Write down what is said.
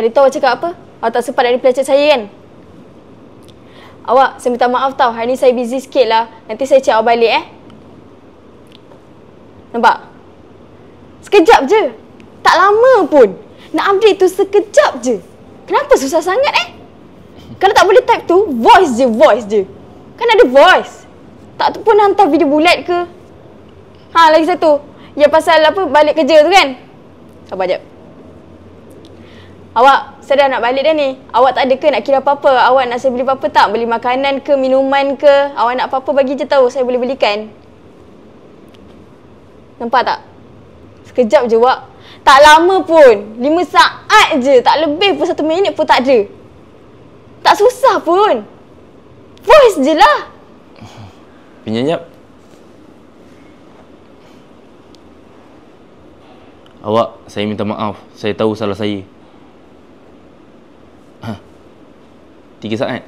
Hari tu awak cakap apa? Awak tak sempat nak reply chat saya kan? Awak, saya minta maaf tau. Hari ni saya busy sikit lah. Nanti saya chat awak balik Nampak? Sekejap je. Tak lama pun. Nak update tu sekejap je. Kenapa susah sangat Kalau tak boleh type tu, voice je. Kan ada voice. Tak pun hantar video bulat ke. Lagi satu. Yang pasal apa, balik kerja tu kan? Sabar jap. Awak, saya dah nak balik dah ni. Awak tak ada ke nak kira apa-apa? Awak nak saya beli apa-apa tak? Beli makanan ke, minuman ke? Awak nak apa-apa bagi je tahu, saya boleh belikan. Nampak tak? Sekejap je, Wak. Tak lama pun. 5 saat je. Tak lebih pun 1 minit pun tak ada. Tak susah pun. Voice je lah. Penyanyap. Awak, saya minta maaf. Saya tahu salah saya. 3 saat.